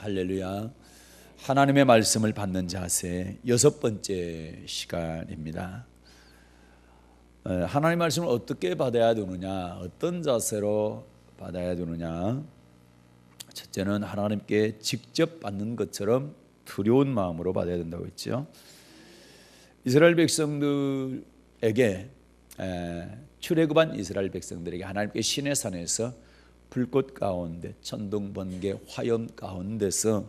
할렐루야. 하나님의 말씀을 받는 자세 6번째 시간입니다. 하나님의 말씀을 어떻게 받아야 되느냐, 어떤 자세로 받아야 되느냐. 첫째는 하나님께 직접 받는 것처럼 두려운 마음으로 받아야 된다고 했죠. 이스라엘 백성들에게, 출애굽한 이스라엘 백성들에게 하나님께 시내산에서 불꽃 가운데 천둥 번개 화염 가운데서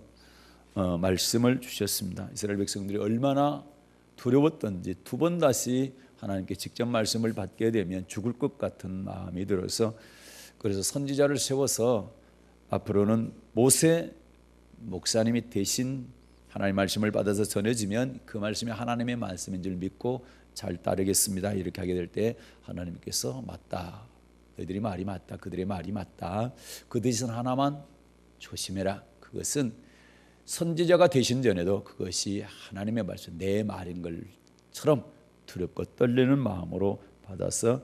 말씀을 주셨습니다. 이스라엘 백성들이 얼마나 두려웠던지 두 번 다시 하나님께 직접 말씀을 받게 되면 죽을 것 같은 마음이 들어서, 그래서 선지자를 세워서 앞으로는 모세 목사님이 대신 하나님의 말씀을 받아서 전해지면 그 말씀이 하나님의 말씀인 줄 믿고 잘 따르겠습니다, 이렇게 하게 될 때 하나님께서 맞다, 너희들이 말이 맞다, 그들의 말이 맞다, 그 대신 하나만 조심해라. 그것은 선지자가 되신 전에도 그것이 하나님의 말씀, 내 말인 것처럼 두렵고 떨리는 마음으로 받아서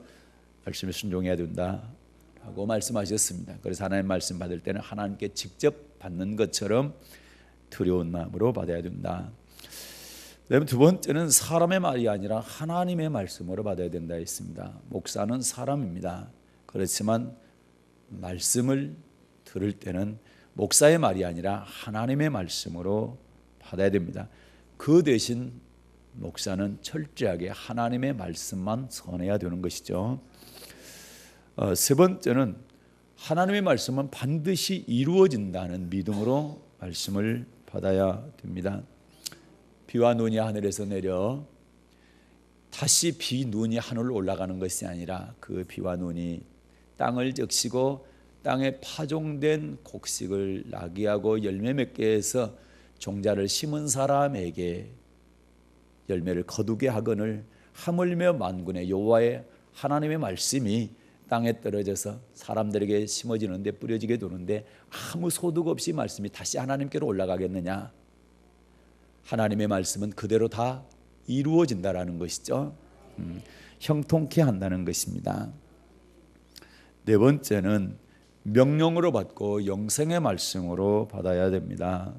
말씀에 순종해야 된다라고 말씀하셨습니다. 그래서 하나님의 말씀 받을 때는 하나님께 직접 받는 것처럼 두려운 마음으로 받아야 된다. 그다음에 두 번째는 사람의 말이 아니라 하나님의 말씀으로 받아야 된다 했습니다. 목사는 사람입니다. 그렇지만 말씀을 들을 때는 목사의 말이 아니라 하나님의 말씀으로 받아야 됩니다. 그 대신 목사는 철저하게 하나님의 말씀만 전해야 되는 것이죠. 세 번째는 하나님의 말씀은 반드시 이루어진다는 믿음으로 말씀을 받아야 됩니다. 비와 눈이 하늘에서 내려 다시 비 눈이 하늘로 올라가는 것이 아니라 그 비와 눈이 땅을 적시고 땅에 파종된 곡식을 나게 하고 열매 맺게 해서 종자를 심은 사람에게 열매를 거두게 하거늘 하물며 만군의 여호와의 하나님의 말씀이 땅에 떨어져서 사람들에게 심어지는데 뿌려지게 되는데 아무 소득 없이 말씀이 다시 하나님께로 올라가겠느냐. 하나님의 말씀은 그대로 다 이루어진다라는 것이죠. 형통케 한다는 것입니다. 네 번째는 명령으로 받고 영생의 말씀으로 받아야 됩니다.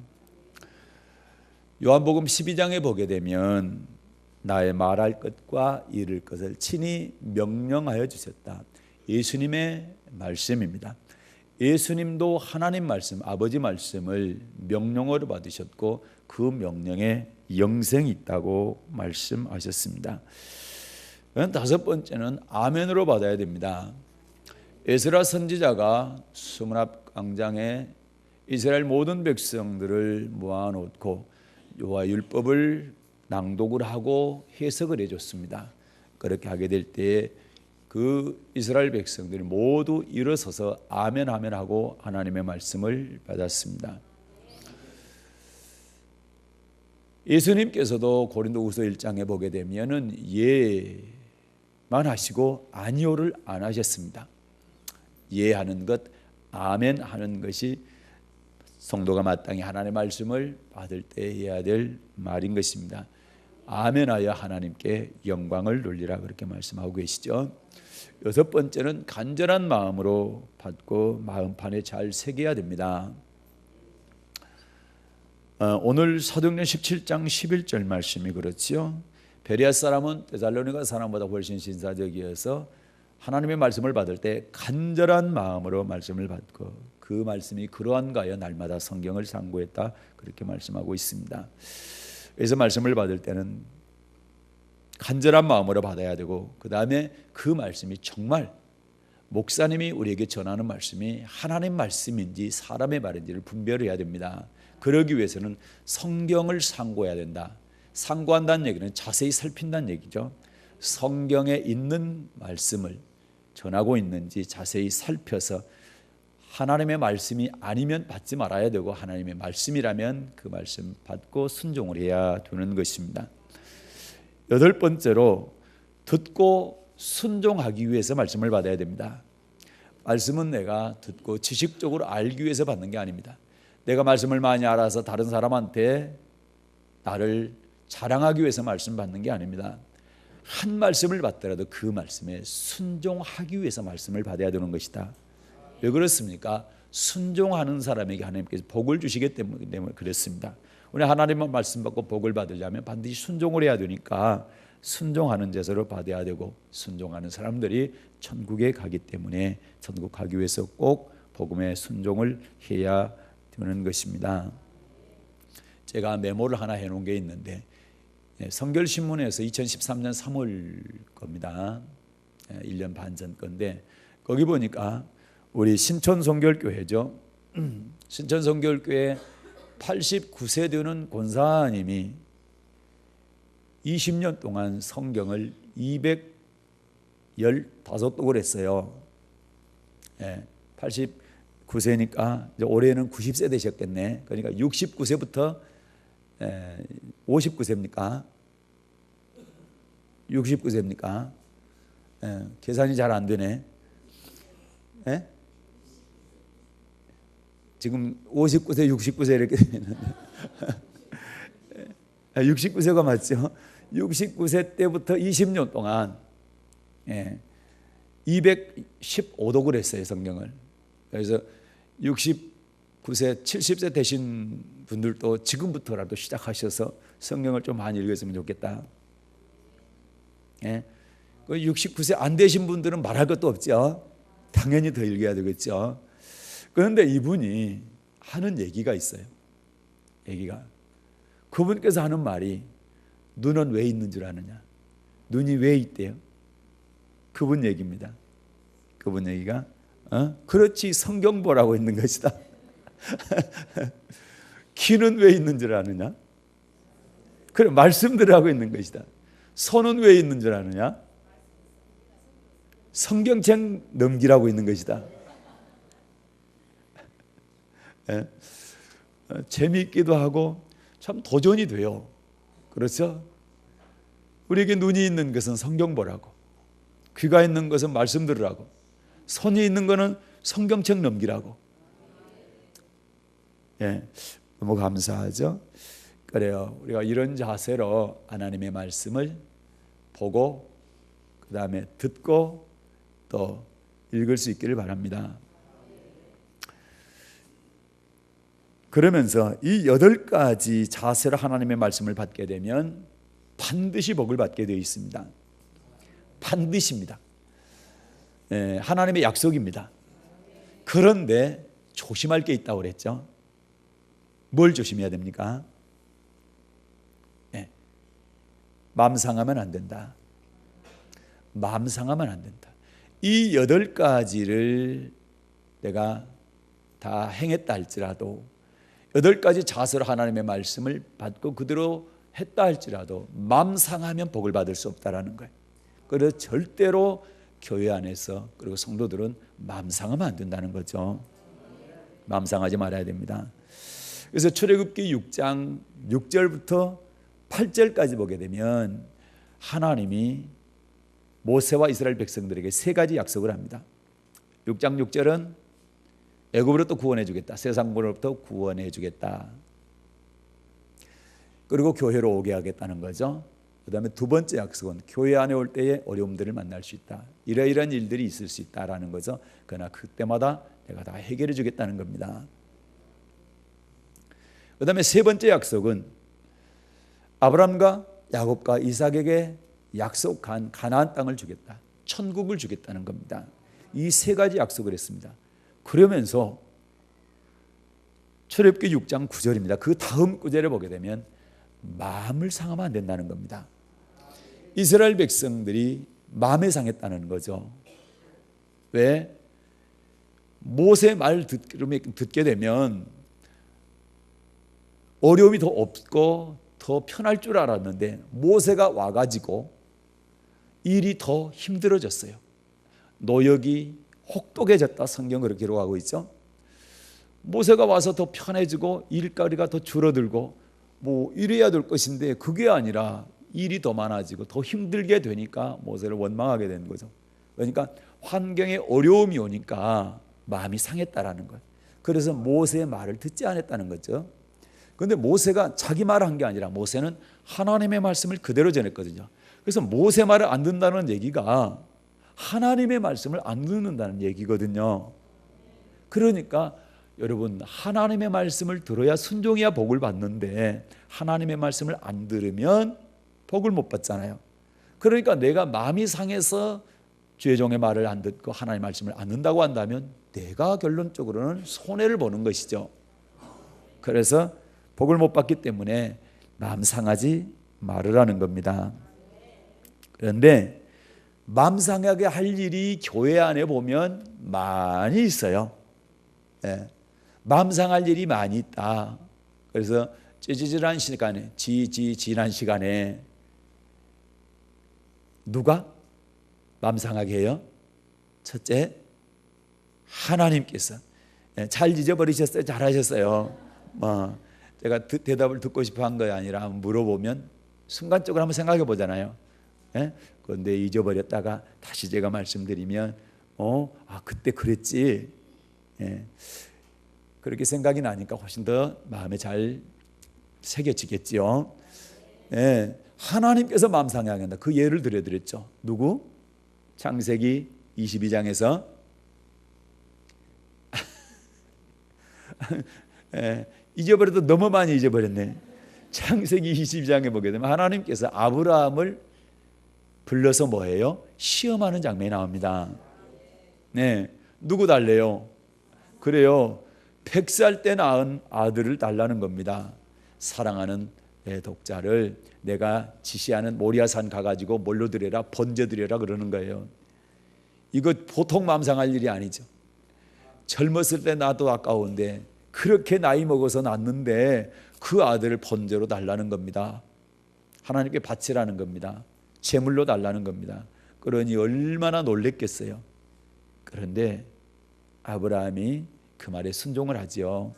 요한복음 12장에 보게 되면 나의 말할 것과 이룰 것을 친히 명령하여 주셨다. 예수님의 말씀입니다. 예수님도 하나님 말씀, 아버지 말씀을 명령으로 받으셨고 그 명령에 영생이 있다고 말씀하셨습니다. 다섯 번째는 아멘으로 받아야 됩니다. 에스라 선지자가 수문앞 광장에 이스라엘 모든 백성들을 모아놓고 여호와 율법을 낭독을 하고 해석을 해줬습니다. 그렇게 하게 될 때 그 이스라엘 백성들이 모두 일어서서 아멘 아멘 하고 하나님의 말씀을 받았습니다. 예수님께서도 고린도후서 1장에 보게 되면은 예만 하시고 아니오를 안 하셨습니다. 예하는 것, 아멘 하는 것이 성도가 마땅히 하나님의 말씀을 받을 때 해야 될 말인 것입니다. 아멘하여 하나님께 영광을 돌리라, 그렇게 말씀하고 계시죠. 여섯 번째는 간절한 마음으로 받고 마음판에 잘 새겨야 됩니다. 오늘 사도행전 17장 11절 말씀이 그렇지요. 베레아 사람은 데살로니가 사람보다 훨씬 신사적이어서 하나님의 말씀을 받을 때 간절한 마음으로 말씀을 받고 그 말씀이 그러한가 하여 날마다 성경을 상고했다, 그렇게 말씀하고 있습니다. 그래서 말씀을 받을 때는 간절한 마음으로 받아야 되고, 그 다음에 그 말씀이 정말 목사님이 우리에게 전하는 말씀이 하나님 말씀인지 사람의 말인지를 분별해야 됩니다. 그러기 위해서는 성경을 상고해야 된다. 상고한다는 얘기는 자세히 살핀다는 얘기죠. 성경에 있는 말씀을 전하고 있는지 자세히 살펴서 하나님의 말씀이 아니면 받지 말아야 되고, 하나님의 말씀이라면 그 말씀 받고 순종을 해야 되는 것입니다. 여덟 번째로 듣고 순종하기 위해서 말씀을 받아야 됩니다. 말씀은 내가 듣고 지식적으로 알기 위해서 받는 게 아닙니다. 내가 말씀을 많이 알아서 다른 사람한테 나를 자랑하기 위해서 말씀 받는 게 아닙니다. 한 말씀을 받더라도 그 말씀에 순종하기 위해서 말씀을 받아야 되는 것이다. 왜 그렇습니까? 순종하는 사람에게 하나님께서 복을 주시기 때문에 그렇습니다. 우리 하나님만 말씀 받고 복을 받으려면 반드시 순종을 해야 되니까 순종하는 제사로 받아야 되고, 순종하는 사람들이 천국에 가기 때문에 천국 가기 위해서 꼭 복음에 순종을 해야 되는 것입니다. 제가 메모를 하나 해놓은 게 있는데, 성결신문에서 2013년 3월 겁니다. 1년 반 전 건데, 거기 보니까 우리 신촌성결교회죠. 신촌성결교회 89세 되는 권사님이 20년 동안 성경을 215독을 했어요. 89세니까 이제 올해는 90세 되셨겠네. 그러니까 69세부터 59세입니까? 69세입니까? 계산이 잘 안 되네. 지금 59세, 69세 이렇게 되는데 69세가 맞죠? 69세 때부터 20년 동안 215독을 했어요, 성경을. 그래서 69세, 70세 되신 분들도 지금부터라도 시작하셔서 성경을 좀 많이 읽었으면 좋겠다. 69세 안 되신 분들은 말할 것도 없죠. 당연히 더 읽어야 되겠죠. 그런데 이분이 하는 얘기가 있어요. 얘기가. 그분께서 하는 말이, 눈은 왜 있는 줄 아느냐? 눈이 왜 있대요? 그분 얘기입니다. 그분 얘기가 그렇지, 성경 보라고 있는 것이다. 귀는 왜 있는 줄 아느냐? 그래, 말씀 들으라고 있는 것이다. 손은 왜 있는 줄 아느냐? 성경책 넘기라고 있는 것이다. 재미있기도 하고 참 도전이 돼요. 그렇죠? 우리에게 눈이 있는 것은 성경 보라고, 귀가 있는 것은 말씀 들으라고, 손이 있는 것은 성경책 넘기라고. 너무 감사하죠? 그래요. 우리가 이런 자세로 하나님의 말씀을 보고 그 다음에 듣고 또 읽을 수 있기를 바랍니다. 그러면서 이 8가지 자세로 하나님의 말씀을 받게 되면 반드시 복을 받게 되어 있습니다. 반드시입니다. 하나님의 약속입니다. 그런데 조심할 게 있다고 그랬죠. 뭘 조심해야 됩니까? 마음 상하면 안 된다. 마음 상하면 안 된다. 이 8가지를 내가 다 행했다 할지라도, 8가지 자세로 하나님의 말씀을 받고 그대로 했다 할지라도 마음 상하면 복을 받을 수 없다라는 거예요. 그래서 절대로 교회 안에서, 그리고 성도들은 마음 상하면 안 된다는 거죠. 마음 상하지 말아야 됩니다. 그래서 출애굽기 6장 6절부터 8절까지 보게 되면 하나님이 모세와 이스라엘 백성들에게 3가지 약속을 합니다. 6장 6절은 애굽으로부터 구원해 주겠다. 세상으로부터 구원해 주겠다. 그리고 교회로 오게 하겠다는 거죠. 그 다음에 두 번째 약속은 교회 안에 올 때에 어려움들을 만날 수 있다. 이러이러한 일들이 있을 수 있다라는 거죠. 그러나 그때마다 내가 다 해결해 주겠다는 겁니다. 그 다음에 세 번째 약속은 아브라함과 야곱과 이삭에게 약속한 가나안 땅을 주겠다. 천국을 주겠다는 겁니다. 이 3가지 약속을 했습니다. 그러면서 출애굽기 6장 9절입니다. 그 다음 구절에 보게 되면 마음을 상하면 안 된다는 겁니다. 이스라엘 백성들이 마음에 상했다는 거죠. 왜? 모세 말 듣게 되면 어려움이 더 없고 더 편할 줄 알았는데 모세가 와가지고 일이 더 힘들어졌어요. 노역이 혹독해졌다. 성경 그렇게 기록하고 있죠. 모세가 와서 더 편해지고 일거리가 더 줄어들고 뭐 이래야 될 것인데 그게 아니라 일이 더 많아지고 더 힘들게 되니까 모세를 원망하게 되는 거죠. 그러니까 환경에 어려움이 오니까 마음이 상했다라는 거예요. 그래서 모세의 말을 듣지 않았다는 거죠. 그런데 모세가 자기 말을 한 게 아니라 모세는 하나님의 말씀을 그대로 전했거든요. 그래서 모세 말을 안 듣는다는 얘기가 하나님의 말씀을 안 듣는다는 얘기거든요. 그러니까 여러분, 하나님의 말씀을 들어야 순종해야 복을 받는데 하나님의 말씀을 안 들으면 복을 못 받잖아요. 그러니까 내가 마음이 상해서 주의 종의 말을 안 듣고 하나님의 말씀을 안 듣는다고 한다면 내가 결론적으로는 손해를 보는 것이죠. 그래서 복을 못 받기 때문에 마음 상하지 말으라는 겁니다. 그런데 마음 상하게 할 일이 교회 안에 보면 많이 있어요. 예. 마음 상할 일이 많이 있다. 그래서 찌질한 시간에 지난 시간에 누가 마음 상하게 해요? 첫째, 하나님께서. 잘 잊어버리셨어요? 잘하셨어요. 제가 대답을 듣고 싶어 한 거 아니라 물어보면 순간적으로 한번 생각해 보잖아요. 그런데 잊어버렸다가 다시 제가 말씀드리면 그때 그랬지. 그렇게 생각이 나니까 훨씬 더 마음에 잘 새겨지겠지요. 하나님께서 마음 상하게 한다. 그 예를 들어드렸죠. 누구? 창세기 22장에서 잊어버려도 너무 많이 잊어버렸네. 창세기 22장에 보게 되면 하나님께서 아브라함을 불러서 뭐예요? 시험하는 장면이 나옵니다. 누구 달래요? 그래요. 100살 때 낳은 아들을 달라는 겁니다. 사랑하는 내 독자를 내가 지시하는 모리아산 가가지고 뭘로 드려라? 번제 드려라 그러는 거예요. 이거 보통 마음 상할 일이 아니죠. 젊었을 때 나도 아까운데 그렇게 나이 먹어서 낳는데 그 아들을 번제로 달라는 겁니다. 하나님께 바치라는 겁니다. 제물로 달라는 겁니다. 그러니 얼마나 놀랬겠어요. 그런데 아브라함이 그 말에 순종을 하지요.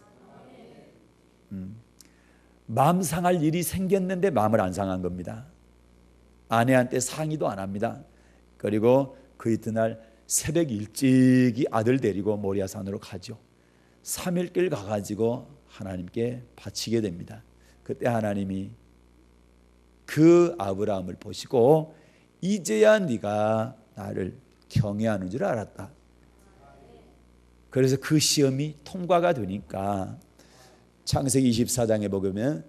마음 상할 일이 생겼는데 마음을 안 상한 겁니다. 아내한테 상의도 안 합니다. 그리고 그 이튿날 새벽 일찍이 아들 데리고 모리아산으로 가죠. 3일 길 가가지고 하나님께 바치게 됩니다. 그때 하나님이 그 아브라함을 보시고 이제야 네가 나를 경외하는 줄 알았다. 그래서 그 시험이 통과가 되니까 창세기 24장에 보면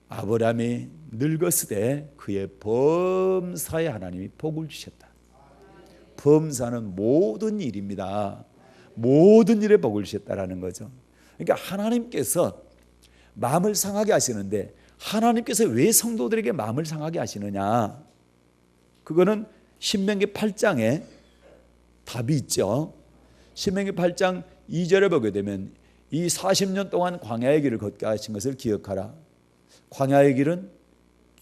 아브라함이 늙었을 그의 범사에 하나님이 복을 주셨다. 범사는 모든 일입니다. 모든 일에 복을 주셨다라는 거죠. 그러니까 하나님께서 마음을 상하게 하시는데 하나님께서 왜 성도들에게 마음을 상하게 하시느냐? 그거는 신명기 8장에 답이 있죠. 신명기 8장 2절에 보게 되면 이 40년 동안 광야의 길을 걷게 하신 것을 기억하라. 광야의 길은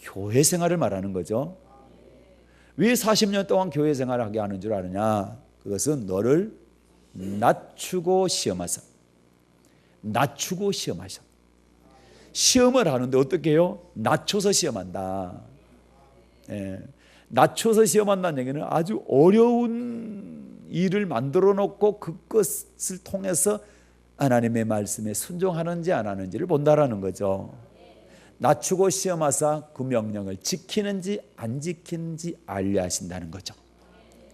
교회 생활을 말하는 거죠. 왜 40년 동안 교회 생활을 하게 하는 줄 아느냐? 그것은 너를 낮추고 시험하사. 낮추고 시험하셔. 시험을 하는데 어떻게 해요? 낮춰서 시험한다. 낮춰서 시험한다는 얘기는 아주 어려운 일을 만들어 놓고 그것을 통해서 하나님의 말씀에 순종하는지 안 하는지를 본다라는 거죠. 낮추고 시험하사 그 명령을 지키는지 안 지키는지 알려 하신다는 거죠.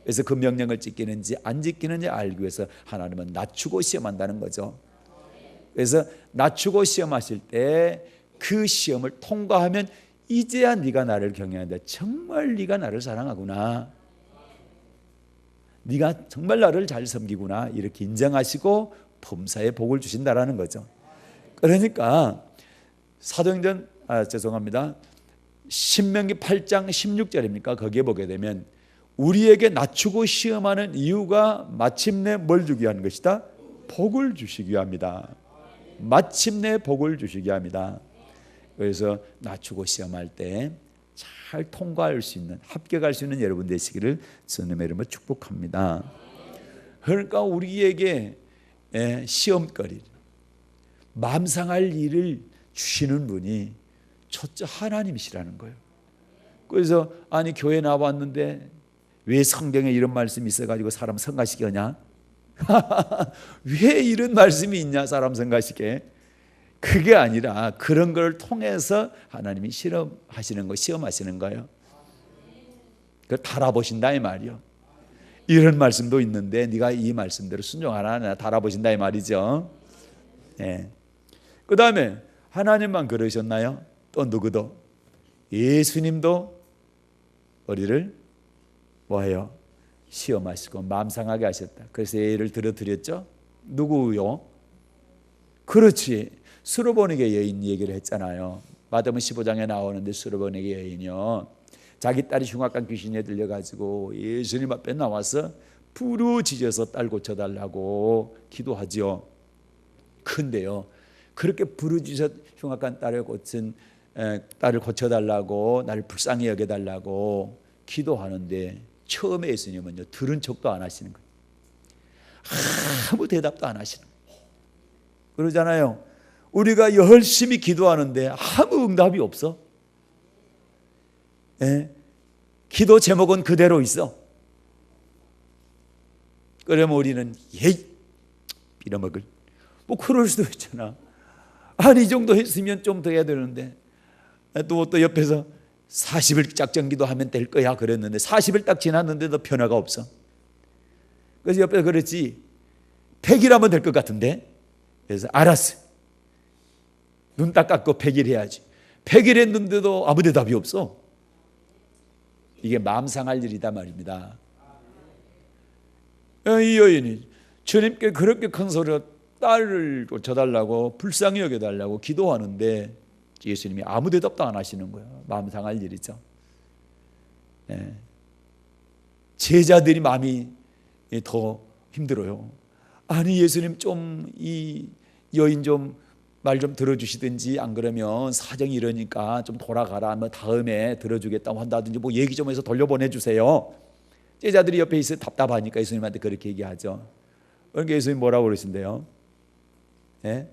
그래서 그 명령을 지키는지 안 지키는지 알기 위해서 하나님은 낮추고 시험한다는 거죠. 그래서 낮추고 시험하실 때 그 시험을 통과하면 이제야 네가 나를 경외한다. 정말 네가 나를 사랑하구나. 네가 정말 나를 잘 섬기구나. 이렇게 인정하시고 범사에 복을 주신다라는 거죠. 그러니까 사도행전 신명기 8장 16절입니까? 거기에 보게 되면 우리에게 낮추고 시험하는 이유가 마침내 뭘 주기 위한 것이다? 복을 주시기 위함이다. 마침내 복을 주시기 위함이다. 그래서 낮추고 시험할 때 잘 통과할 수 있는, 합격할 수 있는 여러분 되시기를 주님의 이름으로 축복합니다. 그러니까 우리에게 시험거리, 마음 상할 일을 주시는 분이 첫째 하나님이시라는 거예요. 그래서 아니 교회 나왔는데 왜 성경에 이런 말씀이 있어가지고 사람 성가시게 하냐? 왜 이런 말씀이 있냐 사람 성가시게? 그게 아니라 그런 걸 통해서 하나님이 실험하시는 거, 시험하시는 거예요. 그걸 달아보신다 이 말이요. 이런 말씀도 있는데 네가 이 말씀대로 순종하나 달아보신다 이 말이죠. 예. 그 다음에 하나님만 그러셨나요? 또 누구도? 예수님도 우리를 뭐예요? 시험하시고 마음 상하게 하셨다. 그래서 예를 들어드렸죠. 누구요? 그렇지, 수르보니게 여인 얘기를 했잖아요. 마태복음 15장에 나오는데 수르보니게 여인이요, 자기 딸이 흉악한 귀신에 들려가지고 예수님 앞에 나와서 부르짖어서 딸 고쳐달라고 기도하죠. 근데요, 그렇게 부르짖어 흉악한 딸을 고쳐달라고, 나를 불쌍히 여겨달라고 기도하는데 처음에 예수님은요, 들은 척도 안 하시는 거예요. 아무 대답도 안 하시는 거예요. 그러잖아요. 우리가 열심히 기도하는데 아무 응답이 없어. 예? 기도 제목은 그대로 있어. 그러면 우리는 예이 빌어먹을, 뭐 그럴 수도 있잖아. 아니, 이 정도 했으면 좀 더 해야 되는데, 또 옆에서 40일 작정기도 하면 될 거야 그랬는데 40일 딱 지났는데도 변화가 없어. 그래서 옆에서 그랬지, 100일 하면 될 것 같은데. 그래서 알았어, 눈 딱 감고 100일 해야지. 100일 했는데도 아무 대답이 없어. 이게 마음 상할 일이다 말입니다. 이 여인이 주님께 그렇게 큰 소리로 딸을 고쳐달라고 불쌍히 여겨달라고 기도하는데 예수님이 아무 대답도 안 하시는 거예요. 마음 상할 일이죠. 예. 제자들이 마음이 더 힘들어요. 아니, 예수님 좀 이 여인 좀 말 좀 들어주시든지, 안 그러면 사정이 이러니까 좀 돌아가라, 뭐 다음에 들어주겠다고 한다든지 뭐 얘기 좀 해서 돌려보내주세요. 제자들이 옆에 있어 답답하니까 예수님한테 그렇게 얘기하죠. 그러니까 예수님 뭐라고 그러신대요? 예?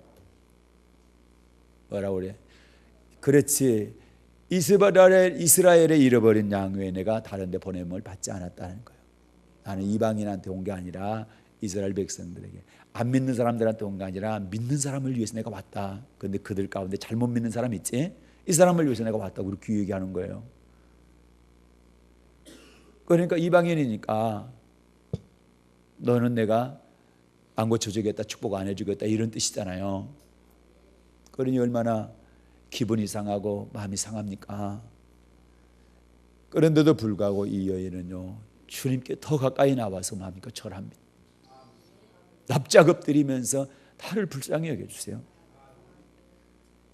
뭐라고 그래? 그렇지, 이스라엘에 잃어버린 양 외에 내가 다른 데 보냄을 받지 않았다는 거예요. 나는 이방인한테 온 게 아니라 이스라엘 백성들에게, 안 믿는 사람들한테 온 게 아니라 믿는 사람을 위해서 내가 왔다. 그런데 그들 가운데 잘못 믿는 사람 있지? 이 사람을 위해서 내가 왔다고 그렇게 얘기하는 거예요. 그러니까 이방인이니까 너는 내가 안 고쳐주겠다, 축복 안 해주겠다, 이런 뜻이잖아요. 그러니 얼마나 기분이 상하고 마음이 상합니까? 그런데도 불구하고 이 여인은요, 주님께 더 가까이 나와서 마음껏 절합니다. 납작 엎드리면서 나를 불쌍히 여겨주세요.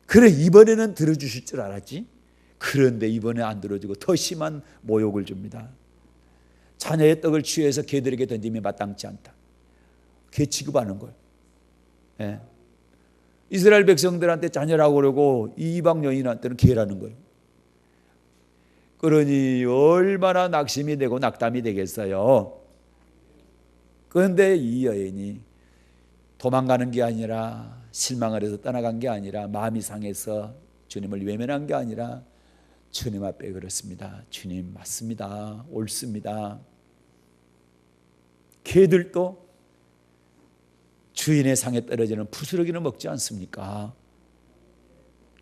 그래, 이번에는 들어주실 줄 알았지. 그런데 이번에 안 들어주고 더 심한 모욕을 줍니다. 자녀의 떡을 취해서 개들에게 던지면 마땅치 않다. 개 취급하는 거예요. 예. 이스라엘 백성들한테 자녀라고 그러고 이방 여인한테는 개라는 거예요. 그러니 얼마나 낙심이 되고 낙담이 되겠어요. 그런데 이 여인이 도망가는 게 아니라, 실망을 해서 떠나간 게 아니라, 마음이 상해서 주님을 외면한 게 아니라 주님 앞에 그렇습니다. 주님, 맞습니다. 옳습니다. 개들도 주인의 상에 떨어지는 부스러기는 먹지 않습니까?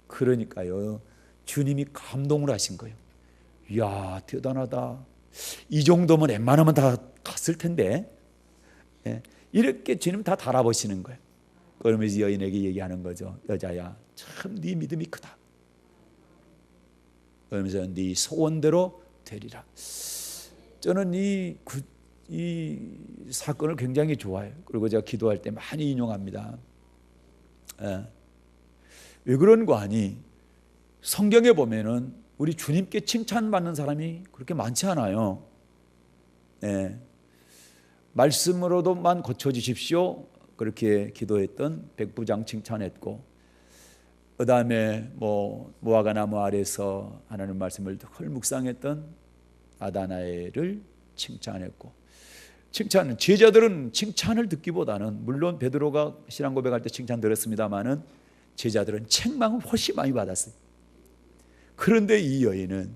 그러니까요, 주님이 감동을 하신 거예요. 이야, 대단하다. 이 정도면 웬만하면 다 갔을 텐데. 예, 이렇게 주님 다 달아보시는 거예요. 그러면서 여인에게 얘기하는 거죠. 여자야, 참 네 믿음이 크다. 그러면서 네 소원대로 되리라. 저는 이 사건을 굉장히 좋아해요. 그리고 제가 기도할 때 많이 인용합니다. 예. 왜 그런 거 아니? 성경에 보면은 우리 주님께 칭찬받는 사람이 그렇게 많지 않아요. 예. 말씀으로도만 고쳐주십시오, 그렇게 기도했던 백부장 칭찬했고, 그 다음에 무화과 나무 아래서 하나님 말씀을 헐 묵상했던 나다나엘을 칭찬했고, 칭찬은, 제자들은 칭찬을 듣기보다는, 물론 베드로가 신앙 고백할 때 칭찬 들었습니다마는 제자들은 책망을 훨씬 많이 받았어요. 그런데 이 여인은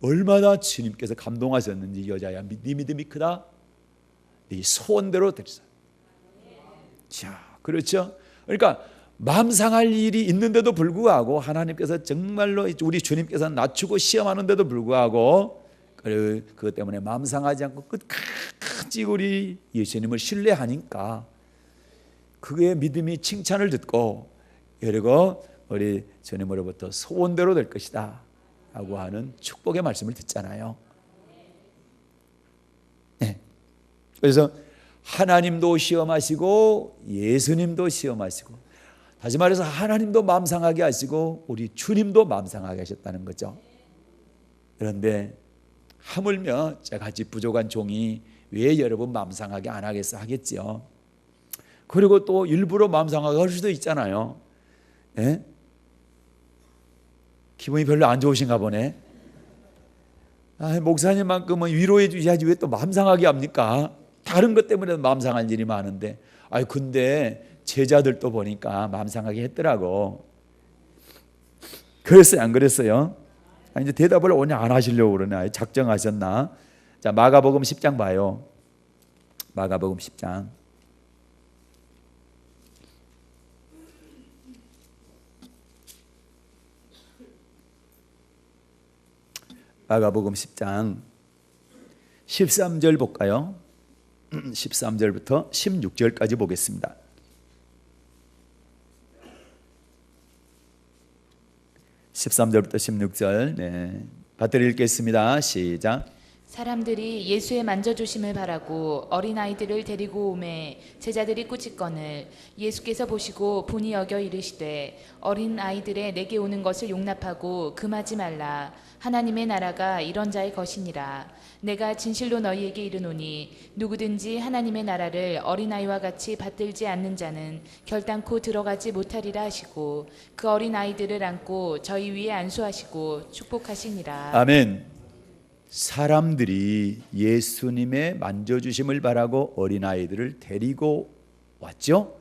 얼마나 주님께서 감동하셨는지, 여자야, 네 믿음이 크다. 네 소원대로 되리라. 자, 그렇죠? 그러니까 마음 상할 일이 있는데도 불구하고 하나님께서 정말로 우리 주님께서 낮추고 시험하는데도 불구하고 그것 때문에 마음 상하지 않고 끝까지 우리 예수님을 신뢰하니까 그의 믿음이 칭찬을 듣고 그리고 우리 주님으로부터 소원대로 될 것이다 라고 하는 축복의 말씀을 듣잖아요. 네. 그래서 하나님도 시험하시고 예수님도 시험하시고, 다시 말해서 하나님도 마음 상하게 하시고 우리 주님도 마음 상하게 하셨다는 거죠. 그런데 하물며 저같이 부족한 종이 왜 여러분 마음 상하게 안 하겠어 하겠지요. 그리고 또 일부러 마음 상하게 할 수도 있잖아요. 예? 기분이 별로 안 좋으신가 보네. 목사님만큼은 위로해 주셔야지 왜 또 마음 상하게 합니까? 다른 것 때문에 마음 상할 일이 많은데. 근데 제자들도 보니까 마음 상하게 했더라고. 그랬어요, 안 그랬어요? 이제 대답을 오늘 안 하시려고 그러나 작정하셨나? 자, 마가복음 10장 봐요. 마가복음 10장. 마가복음 10장 13절 볼까요? 13절부터 16절까지 보겠습니다. 13절부터 16절 네, 받들어 읽겠습니다. 시작. 사람들이 예수의 만져주심을 바라고 어린아이들을 데리고 오매 제자들이 꾸짖거늘 예수께서 보시고 분이 여겨 이르시되 어린아이들의 내게 오는 것을 용납하고 금하지 말라. 하나님의 나라가 이런 자의 것이니라. 내가 진실로 너희에게 이르노니 누구든지 하나님의 나라를 어린아이와 같이 받들지 않는 자는 결단코 들어가지 못하리라 하시고 그 어린아이들을 안고 저희 위에 안수하시고 축복하시니라. 아멘. 사람들이 예수님의 만져주심을 바라고 어린아이들을 데리고 왔죠.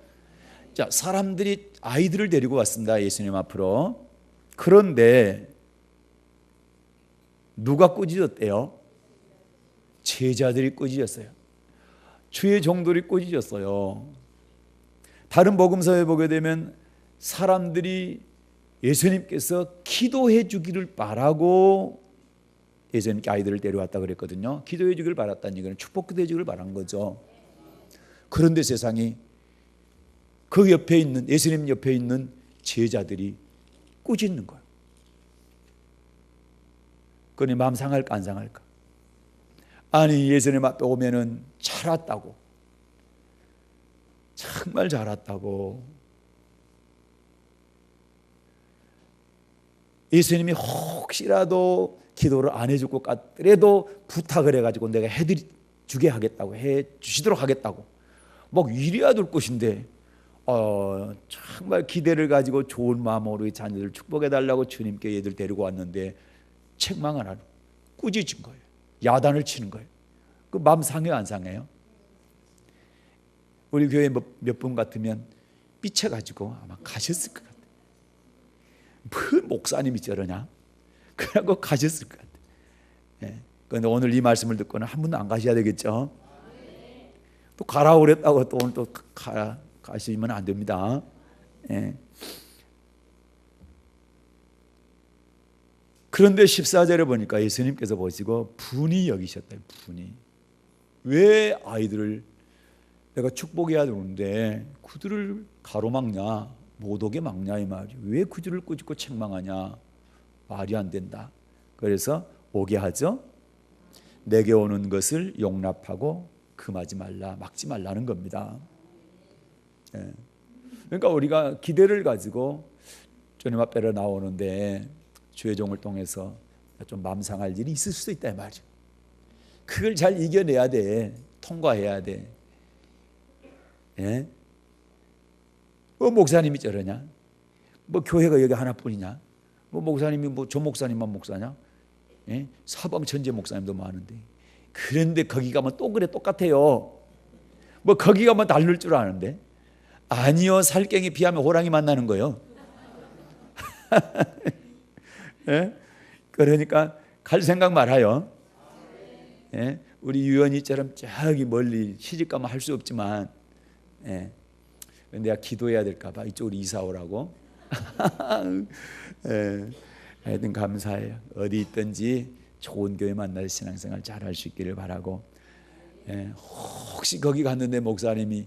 자, 사람들이 아이들을 데리고 왔습니다. 예수님 앞으로. 그런데 누가 꾸짖었대요? 제자들이 꾸짖었어요. 주의 종들이 꾸짖었어요. 다른 복음서에 보게 되면 사람들이 예수님께서 기도해 주기를 바라고 예수님께 아이들을 데려왔다 그랬거든요. 기도해 주기를 바랐다는 얘기는 축복 기도해 주기를 바란 거죠. 그런데 세상이 그 옆에 있는 예수님 옆에 있는 제자들이 꾸짖는 거예요. 그러니 마음 상할까 안 상할까? 아니 예수님 앞에 오면은 잘 왔다고, 정말 잘 왔다고. 예수님이 혹시라도 기도를 안 해줄 것 같더라도 부탁을 해가지고 내가 해주게 하겠다고, 해주시도록 하겠다고 막 이래야 될 것인데 정말 기대를 가지고 좋은 마음으로 이 자녀들 축복해달라고 주님께 얘들 데리고 왔는데 책망을 하고 꾸짖은 거예요. 야단을 치는 거예요. 그 마음 상해요 안 상해요? 우리 교회 몇 분 같으면 삐쳐가지고 아마 가셨을 것 같아요. 뭐 목사님이 저러냐? 그러고 가셨을 것 같아요. 예. 그런데 오늘 이 말씀을 듣고는 한 분도 안 가셔야 되겠죠? 또 가라고 그랬다고 또 오늘 또 가시면 안 됩니다. 예. 그런데 14절에 보니까 예수님께서 보시고 분이 여기셨다. 분이. 왜 아이들을 내가 축복해야 되는데 그들을 가로막냐, 못 오게 막냐 이 말이죠. 왜 그들을 꾸짖고 책망하냐? 말이 안 된다. 그래서 오게 하죠. 내게 오는 것을 용납하고 금하지 말라, 막지 말라는 겁니다. 예. 그러니까 우리가 기대를 가지고 주님 앞에 나오는데 주의 종을 통해서 좀 마음 상할 일이 있을 수도 있다 이 말이죠. 그걸 잘 이겨내야 돼. 통과해야 돼. 예? 목사님이 저러냐? 교회가 여기 하나뿐이냐? 목사님이 저 목사님만 목사냐? 예? 사방 천재 목사님도 많은데. 그런데 거기 가면 또 그래 똑같아요. 거기 가면 다를 줄 아는데. 아니요, 살갱이 피하면 호랑이 만나는 거예요. 예? 그러니까 갈 생각 말아요. 예? 우리 유연이처럼 저기 멀리 시집가면 할 수 없지만, 예. 내가 기도해야 될까 봐 이쪽으로 이사 오라고. 예. 하여튼 감사해요. 어디 있든지 좋은 교회 만나서 신앙생활 잘 할 수 있기를 바라고. 예. 혹시 거기 갔는데 목사님이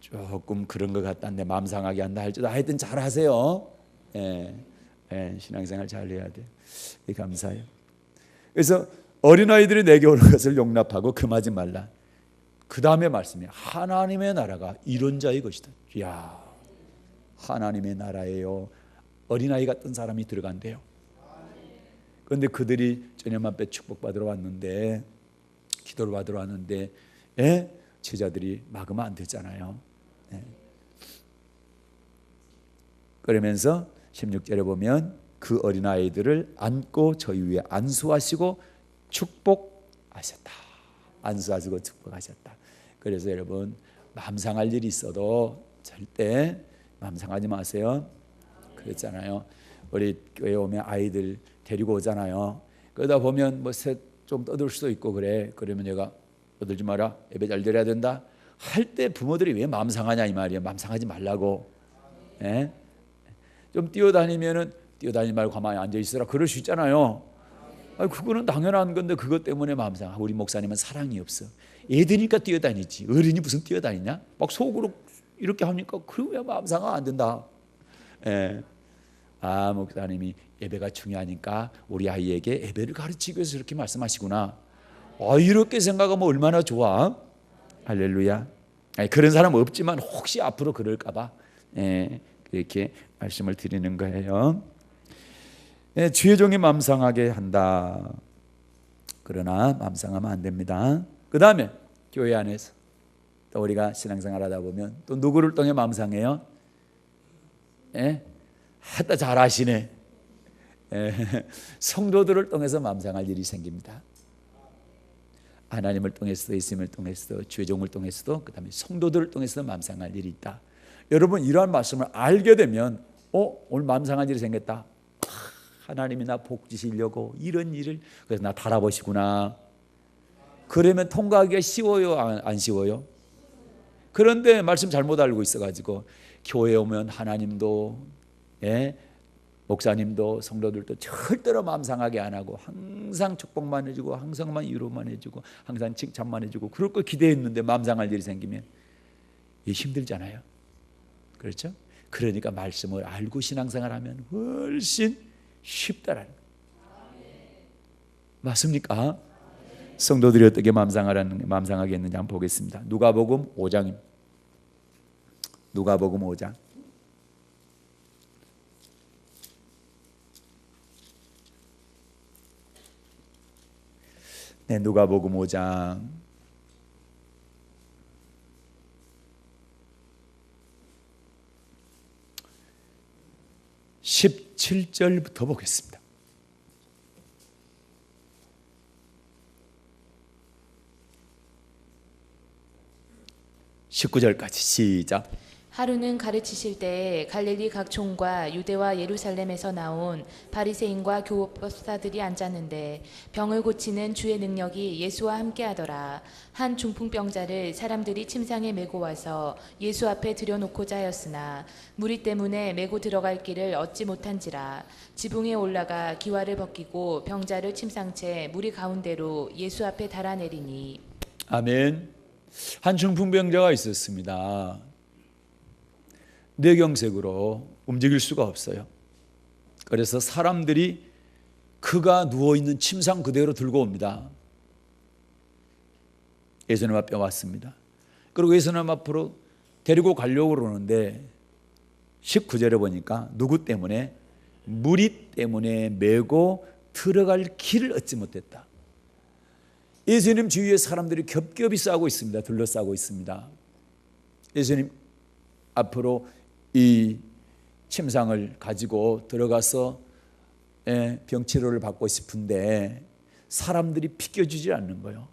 조금 그런 것 같다, 내 마음 상하게 한다 할지도 하여튼 잘 하세요. 신앙생활 잘 해야 돼요. 감사해요. 그래서 어린아이들이 내게 오는 것을 용납하고 금하지 말라. 그 다음에 말씀이 하나님의 나라가 이런 자의 것이다. 이야, 하나님의 나라예요. 어린아이 같은 사람이 들어간대요. 그런데 그들이 저녁맘때 축복받으러 왔는데, 기도를 받으러 왔는데 제자들이 막으면 안 되잖아요. 그러면서 16절에 보면 그 어린아이들을 안고 저희 위에 안수하시고 축복하셨다. 안수하시고 축복하셨다. 그래서 여러분, 마음 상할 일이 있어도 절대 마음 상하지 마세요. 그랬잖아요. 우리 교회 오면 아이들 데리고 오잖아요. 그러다 보면 뭐 좀 떠들 수도 있고 그래. 그러면 얘가 떠들지 마라, 예배 잘 드려야 된다 할 때 부모들이 왜 마음 상하냐 이 말이에요. 마음 상하지 말라고. 좀 뛰어다니면은 뛰어다니지 말고 가만히 앉아 있으라 그럴 수 있잖아요. 그거는 당연한 건데 그것 때문에 마음 상하. 우리 목사님은 사랑이 없어. 애들이니까 뛰어다니지, 어른이 무슨 뛰어다니냐? 막 속으로 이렇게 하니까 그러면 마음 상하 안 된다. 목사님이 예배가 중요하니까 우리 아이에게 예배를 가르치기 위해서 이렇게 말씀하시구나. 이렇게 생각하면 얼마나 좋아. 할렐루야. 그런 사람 없지만 혹시 앞으로 그럴까 봐 그렇게 말씀을 드리는 거예요. 주의 종이 마음 상하게 한다. 그러나 마음 상하면 안 됩니다. 그 다음에 교회 안에서 또 우리가 신앙생활 하다 보면 또 누구를 통해 마음 상해요? 하다 잘하시네. 성도들을 통해서 마음 상할 일이 생깁니다. 하나님을 통해서도, 예수님을 통해서도, 주의 종을 통해서도, 그 다음에 성도들을 통해서도 마음 상할 일이 있다. 여러분, 이러한 말씀을 알게 되면 오늘 마음 상할 일이 생겼다. 하나님이 나 복 주시려고 이런 일을, 그래서 나 달아보시구나. 그러면 통과하기가 쉬워요, 안 쉬워요? 그런데 말씀 잘못 알고 있어가지고 교회 오면 하나님도 목사님도 성도들도 절대로 마음 상하게 안 하고 항상 축복만 해주고 항상만 위로만 해주고 항상 칭찬만 해주고 그럴 걸 기대했는데 마음 상할 일이 생기면 힘들잖아요. 그렇죠? 그러니까 말씀을 알고 신앙생활하면 훨씬 쉽다라는 거예요. 맞습니까? 성도들이 어떻게 마음 상하게 했는지 한번 보겠습니다. 누가복음 5장입니다. 누가복음 5장. 누가복음 5장 17절부터 보겠습니다. 19절까지 시작. 하루는 가르치실 때에 갈릴리 각 촌과 유대와 예루살렘에서 나온 바리새인과 교법사들이 앉았는데 병을 고치는 주의 능력이 예수와 함께하더라. 한 중풍병자를 사람들이 침상에 메고 와서 예수 앞에 들여놓고자 하였으나 무리 때문에 메고 들어갈 길을 얻지 못한지라. 지붕에 올라가 기와를 벗기고 병자를 침상채 무리 가운데로 예수 앞에 달아내리니. 아멘. 한 중풍병자가 있었습니다. 뇌경색으로 움직일 수가 없어요. 그래서 사람들이 그가 누워있는 침상 그대로 들고 옵니다. 예수님 앞에 왔습니다. 그리고 예수님 앞으로 데리고 가려고 그러는데 19절에 보니까 누구 때문에? 무리 때문에 메고 들어갈 길을 얻지 못했다. 예수님 주위에 사람들이 겹겹이 싸고 있습니다. 둘러싸고 있습니다. 예수님 앞으로 이 침상을 가지고 들어가서 병치료를 받고 싶은데 사람들이 비켜주지 않는 거예요.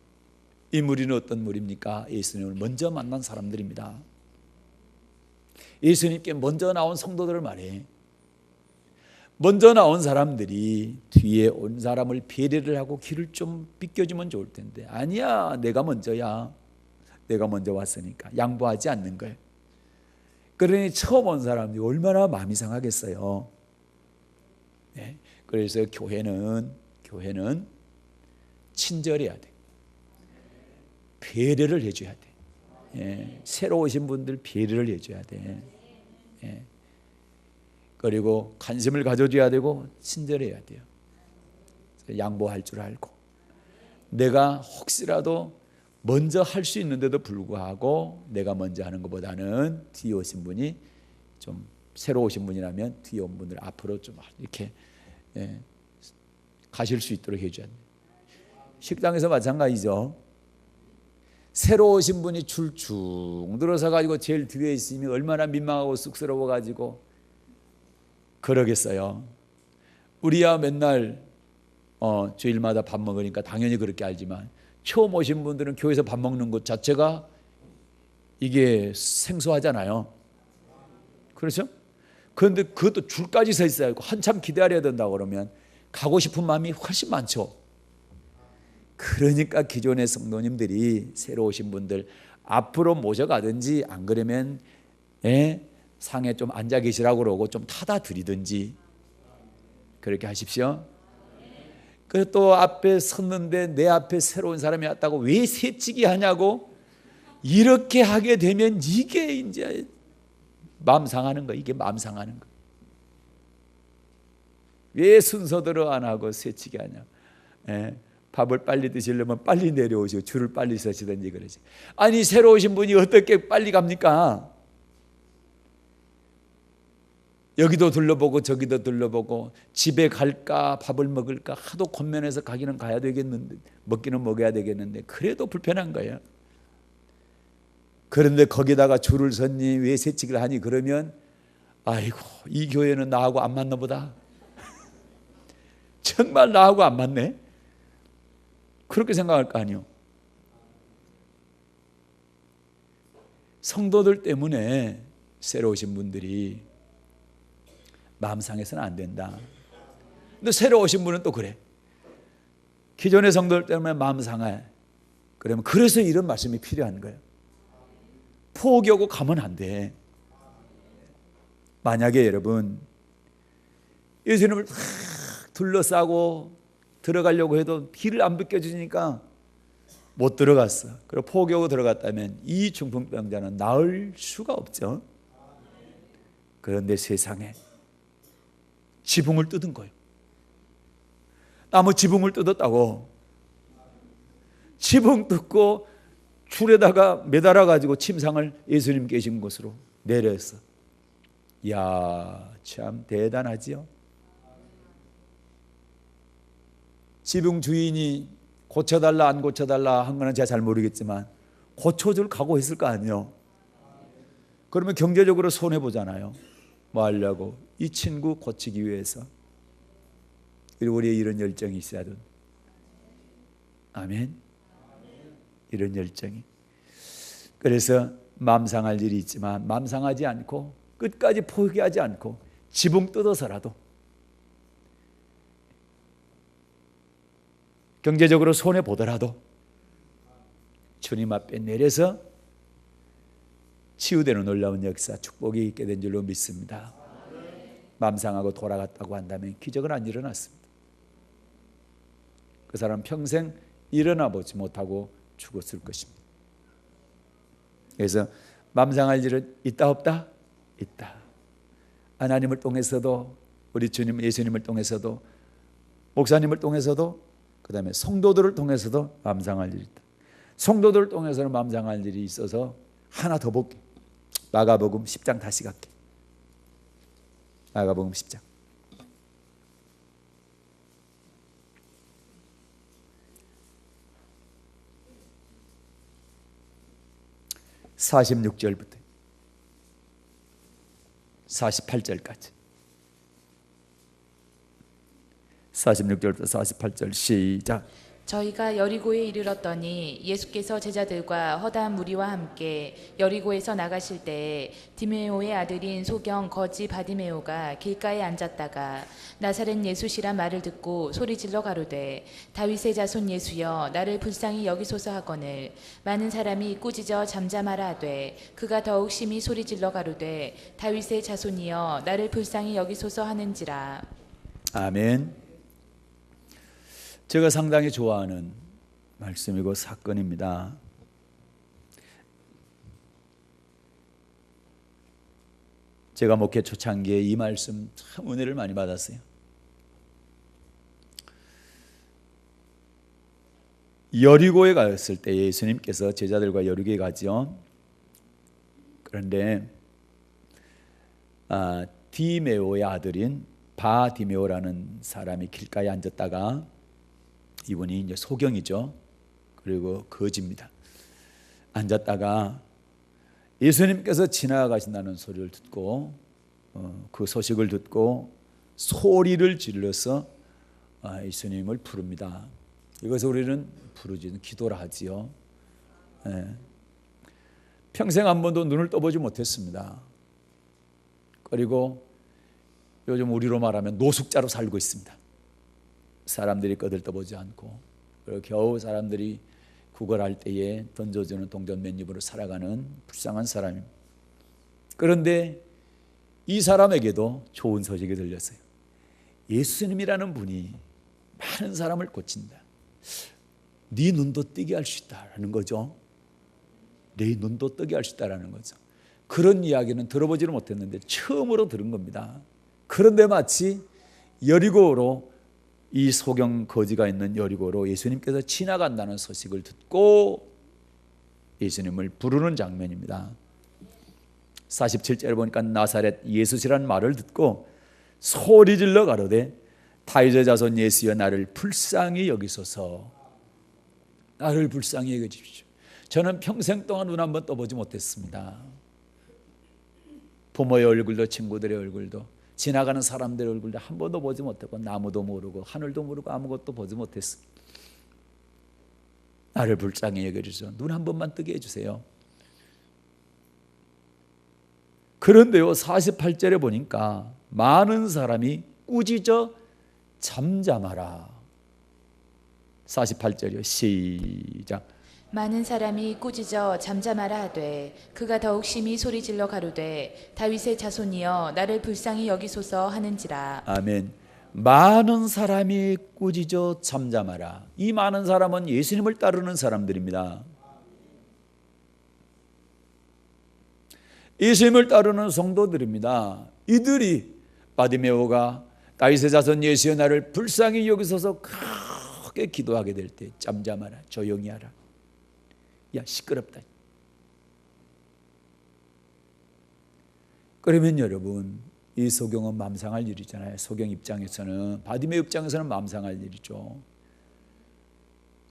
이 무리는 어떤 무리입니까? 예수님을 먼저 만난 사람들입니다. 예수님께 먼저 나온 성도들을 말해. 먼저 나온 사람들이 뒤에 온 사람을 배려를 하고 길을 좀 비켜주면 좋을 텐데 아니야, 내가 먼저야. 내가 먼저 왔으니까 양보하지 않는 거예요. 그러니 처음 온 사람들이 얼마나 마음이 상하겠어요. 그래서 교회는 친절해야 돼. 배려를 해줘야 돼. 새로 오신 분들 배려를 해줘야 돼. 그리고 관심을 가져줘야 되고 친절해야 돼요. 양보할 줄 알고, 내가 혹시라도 먼저 할 수 있는데도 불구하고 내가 먼저 하는 것보다는 뒤에 오신 분이, 좀 새로 오신 분이라면 뒤에 온 분들 앞으로 좀 이렇게 가실 수 있도록 해줘야 돼요. 식당에서 마찬가지죠. 새로 오신 분이 줄 쭉 늘어서 가지고 제일 뒤에 있으면 얼마나 민망하고 쑥스러워 가지고 그러겠어요. 우리야 맨날 주일마다 밥 먹으니까 당연히 그렇게 알지만, 처음 오신 분들은 교회에서 밥 먹는 것 자체가 이게 생소하잖아요. 그렇죠? 그런데 그것도 줄까지 서 있어야 하고 한참 기다려야 된다고 그러면 가고 싶은 마음이 훨씬 많죠. 그러니까 기존의 성도님들이 새로 오신 분들 앞으로 모셔가든지, 안 그러면 상에 좀 앉아 계시라고 그러고 좀 타다 드리든지 그렇게 하십시오. 그래서 또 앞에 섰는데 내 앞에 새로운 사람이 왔다고 왜 새치기 하냐고, 이렇게 하게 되면 이게 이제 마음 상하는 거. 이게 마음 상하는 거. 왜 순서대로 안 하고 새치기 하냐. 밥을 빨리 드시려면 빨리 내려오시고 줄을 빨리 서시든지 그러지. 아니, 새로 오신 분이 어떻게 빨리 갑니까? 여기도 둘러보고 저기도 둘러보고, 집에 갈까 밥을 먹을까 하도 권면해서 가기는 가야 되겠는데, 먹기는 먹어야 되겠는데 그래도 불편한 거예요. 그런데 거기다가 줄을 섰니, 왜 새치기를 하니, 그러면 아이고, 이 교회는 나하고 안 맞나 보다. 정말 나하고 안 맞네, 그렇게 생각할 거 아니에요. 성도들 때문에 새로 오신 분들이 마음 상해서는 안 된다. 근데 새로 오신 분은 또 그래. 기존의 성도들 때문에 마음 상해. 그러면 그래서 이런 말씀이 필요한 거예요. 포기하고 가면 안 돼. 만약에 여러분 예수님을 탁 둘러싸고 들어가려고 해도 길을 안 비켜주니까 못 들어갔어. 그리고 포기하고 들어갔다면 이 중풍병자는 나을 수가 없죠. 그런데 세상에 지붕을 뜯은 거예요. 나무 지붕을 뜯었다고. 지붕 뜯고 줄에다가 매달아 가지고 침상을 예수님 계신 곳으로 내렸어. 이야, 참 대단하지요. 지붕 주인이 고쳐달라 안 고쳐달라 한 거는 제가 잘 모르겠지만 고쳐줄 각오했을 거 아니에요. 그러면 경제적으로 손해보잖아요. 뭐 하려고? 이 친구 고치기 위해서. 그리고 우리의 이런 열정이 있어야 돼. 아멘. 이런 열정이. 그래서 마음 상할 일이 있지만 마음 상하지 않고 끝까지 포기하지 않고 지붕 뜯어서라도, 경제적으로 손해 보더라도 주님 앞에 내려서 치유되는 놀라운 역사, 축복이 있게 된 줄로 믿습니다. 마음 상하고 돌아갔다고 한다면 기적은 안 일어났습니다. 그 사람 평생 일어나 보지 못하고 죽었을 것입니다. 그래서 마음 상할 일은 있다 없다? 있다. 하나님을 통해서도, 우리 주님 예수님을 통해서도, 목사님을 통해서도, 그 다음에 성도들을 통해서도 마음 상할 일이 있다. 성도들을 통해서는 마음 상할 일이 있어서 하나 더 볼게. 마가복음 10장 다시 갈게. 마가복음 10장. (46절부터) (48절까지) (46절부터) (48절) 시작. 저희가 여리고에 이르렀더니 예수께서 제자들과 허다한 무리와 함께 여리고에서 나가실 때에 디메오의 아들인 소경 거지 바디메오가 길가에 앉았다가 나사렛 예수시란 말을 듣고 소리질러 가로되 다윗의 자손 예수여 나를 불쌍히 여기소서 하거늘 많은 사람이 꾸짖어 잠잠하라 하되 그가 더욱 심히 소리질러 가로되 다윗의 자손이여 나를 불쌍히 여기소서 하는지라. 아멘. 제가 상당히 좋아하는 말씀이고 사건입니다. 제가 목회 초창기에 이 말씀 참 은혜를 많이 받았어요. 여리고에 갔을 때 예수님께서 제자들과 여리고에 가죠. 그런데 디메오의 아들인 바디메오라는 사람이 길가에 앉았다가, 이분이 이제 소경이죠. 그리고 거지입니다. 앉았다가 예수님께서 지나가신다는 소리를 듣고 그 소식을 듣고 소리를 질러서 예수님을 부릅니다. 이것을 우리는 부르지는 기도라 하지요. 평생 한 번도 눈을 떠보지 못했습니다. 그리고 요즘 우리로 말하면 노숙자로 살고 있습니다. 사람들이 거들떠보지 않고, 그리고 겨우 사람들이 구걸할 때에 던져주는 동전 몇 입으로 살아가는 불쌍한 사람입니다. 그런데 이 사람에게도 좋은 소식이 들렸어요. 예수님이라는 분이 많은 사람을 고친다. 네 눈도 뜨게 할 수 있다라는 거죠. 네 눈도 뜨게 할 수 있다라는 거죠. 그런 이야기는 들어보지는 못했는데 처음으로 들은 겁니다. 그런데 마치 여리고로, 이 소경 거지가 있는 여리고로 예수님께서 지나간다는 소식을 듣고 예수님을 부르는 장면입니다. 47절에 보니까 나사렛 예수시라는 말을 듣고 소리질러 가로되 다윗의 자손 예수여 나를 불쌍히 여기소서. 나를 불쌍히 여겨주십시오. 저는 평생 동안 눈 한번 떠보지 못했습니다. 부모의 얼굴도 친구들의 얼굴도 지나가는 사람들의 얼굴도 한 번도 보지 못했고, 나무도 모르고 하늘도 모르고 아무것도 보지 못했습니다. 나를 불쌍히 여겨주세요. 눈 한 번만 뜨게 해주세요. 그런데요, 48절에 보니까 많은 사람이 꾸짖어 잠잠하라. 48절이요. 시작. 많은 사람이 꾸짖어 잠잠하라 하되 그가 더욱 심히 소리질러 가로되 다윗의 자손이여 나를 불쌍히 여기소서 하는지라. 아멘. 많은 사람이 꾸짖어 잠잠하라. 이 많은 사람은 예수님을 따르는 사람들입니다. 예수님을 따르는 성도들입니다. 이들이 바디메오가 다윗의 자손 예수여 나를 불쌍히 여기소서 크게 기도하게 될 때 잠잠하라, 조용히 하라, 야 시끄럽다. 그러면 여러분, 이 소경은 맘상할 일이잖아요. 소경 입장에서는, 바디메오 입장에서는 맘상할 일이죠.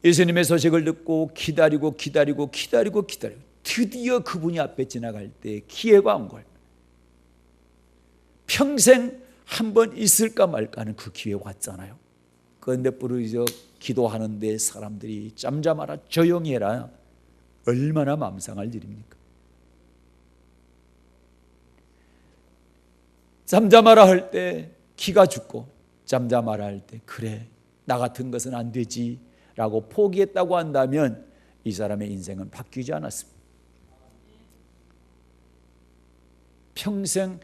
예수님의 소식을 듣고 기다리고 드디어 그분이 앞에 지나갈 때 기회가 온 걸, 평생 한 번 있을까 말까 하는 그 기회가 왔잖아요. 그런데 부르짖어 기도하는데 사람들이 잠잠하라, 조용히 해라. 얼마나 맘상할 일입니까? 잠잠하라 할 때 기가 죽고, 잠잠하라 할 때 그래 나 같은 것은 안 되지 라고 포기했다고 한다면 이 사람의 인생은 바뀌지 않았습니다. 평생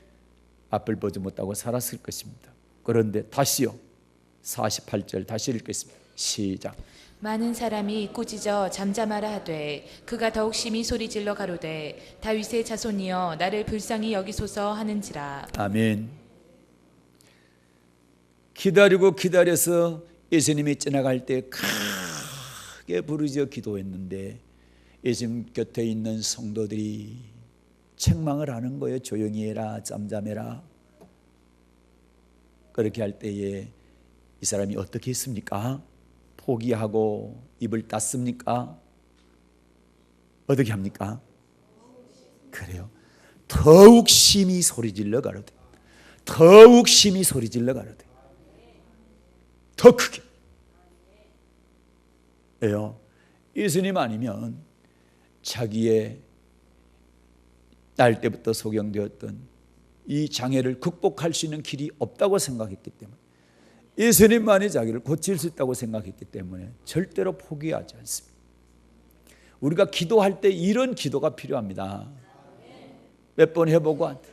앞을 보지 못하고 살았을 것입니다. 그런데 다시요, 48절 다시 읽겠습니다. 시작. 많은 사람이 꾸짖어 잠잠하라 하되 그가 더욱 심히 소리질러 가로되 다윗의 자손이여 나를 불쌍히 여기소서 하는지라. 아멘. 기다려서 예수님이 지나갈 때 크게 부르짖어 기도했는데 예수님 곁에 있는 성도들이 책망을 하는 거예요. 조용히 해라, 잠잠해라. 그렇게 할 때에 이 사람이 어떻게 했습니까? 포기하고 입을 닫습니까? 어떻게 합니까? 그래요. 더욱 심히 소리질러 가로되, 더욱 심히 소리질러 가로되, 더 크게. 왜요? 예수님 아니면 자기의 날 때부터 소경되었던 이 장애를 극복할 수 있는 길이 없다고 생각했기 때문에, 예수님만이 자기를 고칠 수 있다고 생각했기 때문에 절대로 포기하지 않습니다. 우리가 기도할 때 이런 기도가 필요합니다. 몇 번 해보고 안 돼,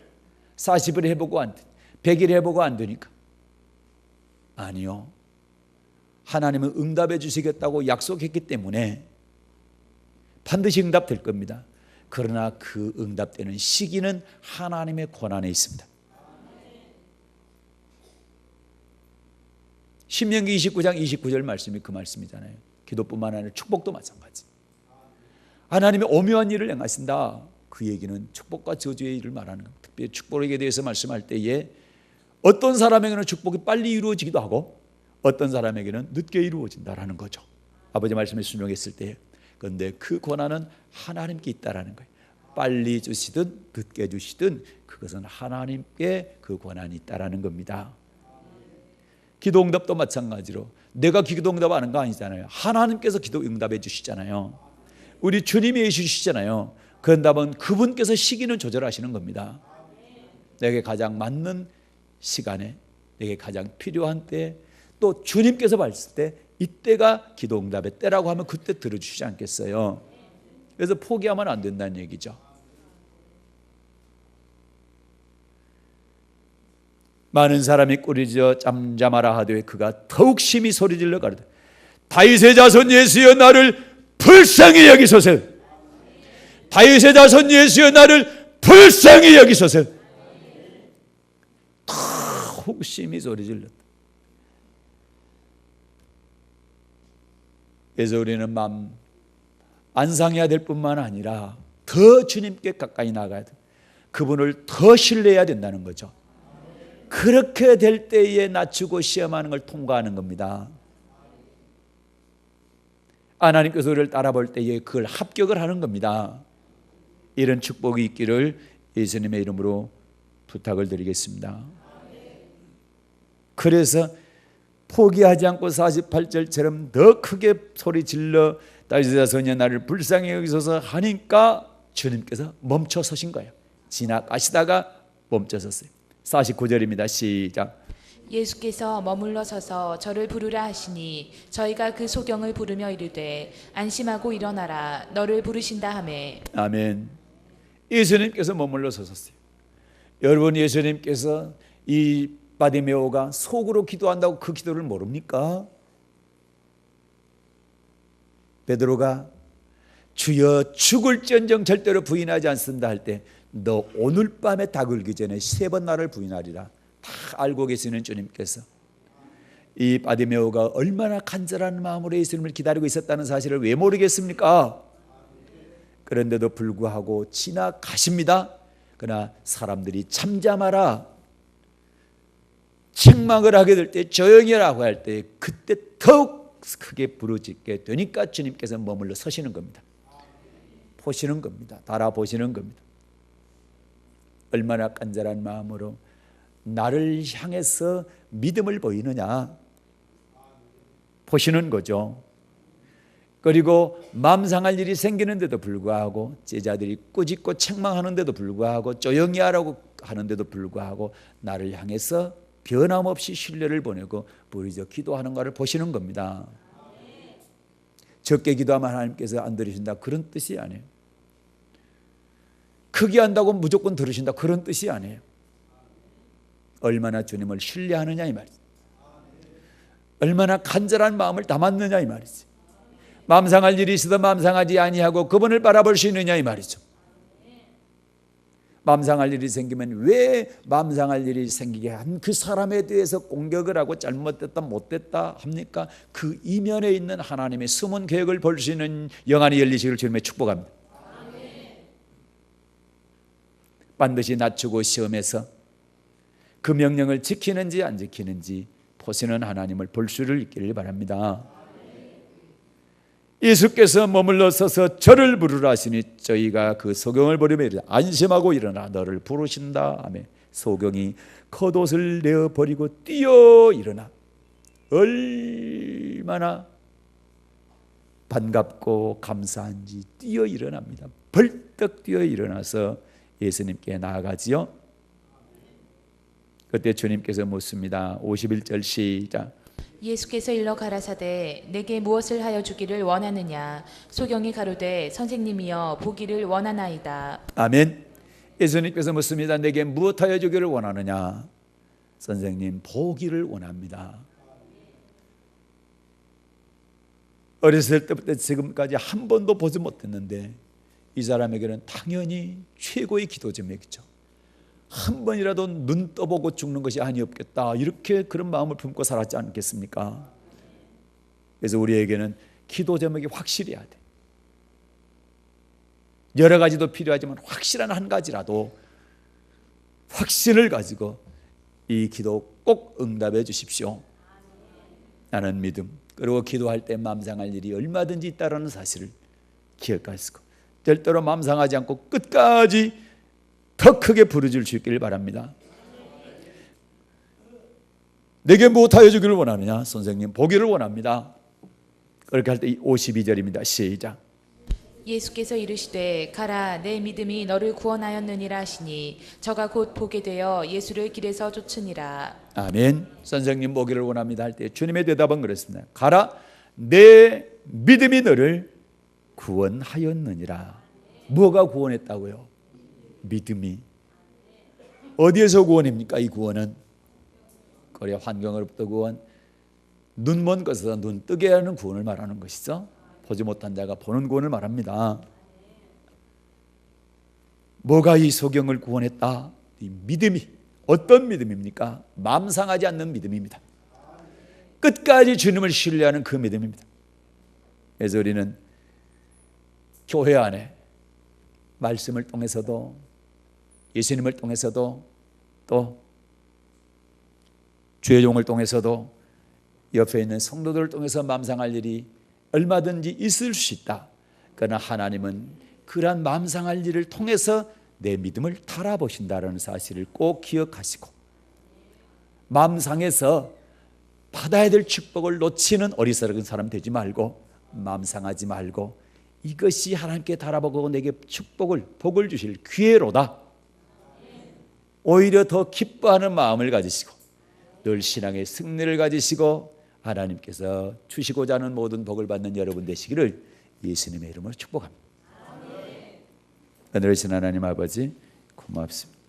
40일 해보고 안 돼, 100일 해보고 안 되니까. 아니요, 하나님은 응답해 주시겠다고 약속했기 때문에 반드시 응답될 겁니다. 그러나 그 응답되는 시기는 하나님의 권한에 있습니다. 신명기 29장 29절 말씀이 그 말씀이잖아요. 기도뿐만 아니라 축복도 마찬가지. 하나님의 오묘한 일을 행하신다. 그 얘기는 축복과 저주의 일을 말하는 겁니다. 특별히 축복에 대해서 말씀할 때에 어떤 사람에게는 축복이 빨리 이루어지기도 하고 어떤 사람에게는 늦게 이루어진다라는 거죠. 아버지 말씀에 순종했을 때. 그런데 그 권한은 하나님께 있다라는 거예요. 빨리 주시든 늦게 주시든 그것은 하나님께 그 권한이 있다라는 겁니다. 기도 응답도 마찬가지로 내가 기도 응답하는 거 아니잖아요. 하나님께서 기도 응답해 주시잖아요. 우리 주님이 해주시잖아요. 그 응답은 그분께서 시기는 조절하시는 겁니다. 내게 가장 맞는 시간에 내게 가장 필요한 때 또 주님께서 봤을 때 이때가 기도 응답의 때라고 하면 그때 들어주시지 않겠어요. 그래서 포기하면 안 된다는 얘기죠. 많은 사람이 꾸짖어 잠잠하라 하되 그가 더욱 심히 소리질러 가로되 다윗의 자손 예수여 나를 불쌍히 여기소서. 다윗의 자손 예수여 나를 불쌍히 여기소서. 더욱 심히 소리질렀다. 그래서 우리는 마음 안상해야 될 뿐만 아니라 더 주님께 가까이 나가야 돼. 그분을 더 신뢰해야 된다는 거죠. 그렇게 될 때에 낮추고 시험하는 걸 통과하는 겁니다. 하나님께서 우리를 따라볼 때에 그걸 합격을 하는 겁니다. 이런 축복이 있기를 예수님의 이름으로 부탁을 드리겠습니다. 그래서 포기하지 않고 48절처럼 더 크게 소리 질러 다윗의 자손이여 나를 불쌍히 여기소서 하니까 주님께서 멈춰 서신 거예요. 지나가시다가 멈춰 섰어요. 49절입니다. 시작. 예수께서 머물러 서서 저를 부르라 하시니 저희가 그 소경을 부르며 이르되 안심하고 일어나라 너를 부르신다 하매. 아멘. 예수님께서 머물러 서셨어요. 여러분 예수님께서 이 바디메오가 속으로 기도한다고 그 기도를 모릅니까? 베드로가 주여 죽을지언정 절대로 부인하지 않습니다 할 때 너 오늘 밤에 다 굴기 전에 3번 나를 부인하리라 다 알고 계시는 주님께서 이 바디메오가 얼마나 간절한 마음으로 예수님을 기다리고 있었다는 사실을 왜 모르겠습니까? 그런데도 불구하고 지나가십니다. 그러나 사람들이 잠잠하라 책망을 하게 될 때 조용히 하라고 할 때 그때 더욱 크게 부르짖게 되니까 주님께서 머물러 서시는 겁니다. 보시는 겁니다. 달아보시는 겁니다. 얼마나 간절한 마음으로 나를 향해서 믿음을 보이느냐 보시는 거죠. 그리고 마음 상할 일이 생기는데도 불구하고 제자들이 꾸짖고 책망하는데도 불구하고 조용히 하라고 하는데도 불구하고 나를 향해서 변함없이 신뢰를 보내고 부르짖어 기도하는 것을 보시는 겁니다. 적게 기도하면 하나님께서 안 들으신다 그런 뜻이 아니에요. 크게 한다고 무조건 들으신다 그런 뜻이 아니에요. 얼마나 주님을 신뢰하느냐 이 말이지. 얼마나 간절한 마음을 담았느냐 이 말이지. 마음 상할 일이 있어도 마음 상하지 아니하고 그분을 바라볼 수 있느냐 이 말이죠. 마음 상할 일이 생기면 왜 마음 상할 일이 생기게 한 그 사람에 대해서 공격을 하고 잘못됐다 못됐다 합니까? 그 이면에 있는 하나님의 숨은 계획을 볼 수 있는 영안이 열리시기를 주님의 축복합니다. 반드시 낮추고 시험해서 그 명령을 지키는지 안 지키는지 보시는 하나님을 볼 수를 있기를 바랍니다. 예수께서 머물러 서서 저를 부르라 하시니 저희가 그 소경을 버리며 안심하고 일어나 너를 부르신다 하며 소경이 겉옷을 내어버리고 뛰어 일어나 얼마나 반갑고 감사한지 뛰어 일어납니다. 벌떡 뛰어 일어나서 예수님께 나아가지요. 그때 주님께서 묻습니다. 51절 시작. 예수께서 일러 가라사대 내게 무엇을 하여 주기를 원하느냐. 소경이 가로되 선생님이여 보기를 원하나이다. 아멘. 예수님께서 묻습니다. 내게 무엇하여 주기를 원하느냐. 선생님 보기를 원합니다. 어렸을 때부터 지금까지 한 번도 보지 못했는데 이 사람에게는 당연히 최고의 기도 제목이죠. 한 번이라도 눈 떠보고 죽는 것이 아니었겠다, 이렇게 그런 마음을 품고 살았지 않겠습니까? 그래서 우리에게는 기도 제목이 확실해야 돼. 여러 가지도 필요하지만 확실한 한 가지라도 확신을 가지고 이 기도 꼭 응답해 주십시오. 나는 믿음, 그리고 기도할 때 맘상할 일이 얼마든지 있다는 사실을 기억하시고 절대로 맘상하지 않고 끝까지 더 크게 부르짖을 수 있기를 바랍니다. 내게 무엇하여 주기를 원하느냐? 선생님, 보기를 원합니다. 그렇게 할 때 52절입니다. 시작. 예수께서 이르시되 가라, 내 믿음이 너를 구원하였느니라 하시니 저가 곧 보게 되어 예수를 길에서 쫓으니라. 아멘. 선생님, 보기를 원합니다 할 때 주님의 대답은 그렇습니다. 가라, 내 믿음이 너를 구원하였느니라. 뭐가 구원했다고요? 믿음이. 어디에서 구원입니까? 이 구원은 거래 환경으로부터 구원, 눈 먼 것에서 눈 뜨게 하는 구원을 말하는 것이죠. 보지 못한 자가 보는 구원을 말합니다. 뭐가 이 소경을 구원했다? 이 믿음이 어떤 믿음입니까? 맘상하지 않는 믿음입니다. 끝까지 주님을 신뢰하는 그 믿음입니다. 그래서 우리는 교회 안에 말씀을 통해서도 예수님을 통해서도 또 주의 종을 통해서도 옆에 있는 성도들을 통해서 맘상할 일이 얼마든지 있을 수 있다. 그러나 하나님은 그러한 맘상할 일을 통해서 내 믿음을 달아보신다는 사실을 꼭 기억하시고 맘상에서 받아야 될 축복을 놓치는 어리석은 사람 되지 말고 맘상하지 말고 이것이 하나님께 달아보고 내게 축복을 복을 주실 기회로다. 오히려 더 기뻐하는 마음을 가지시고 늘 신앙의 승리를 가지시고 하나님께서 주시고자 하는 모든 복을 받는 여러분 되시기를 예수님의 이름으로 축복합니다. 은혜로우신 하나님 아버지, 고맙습니다.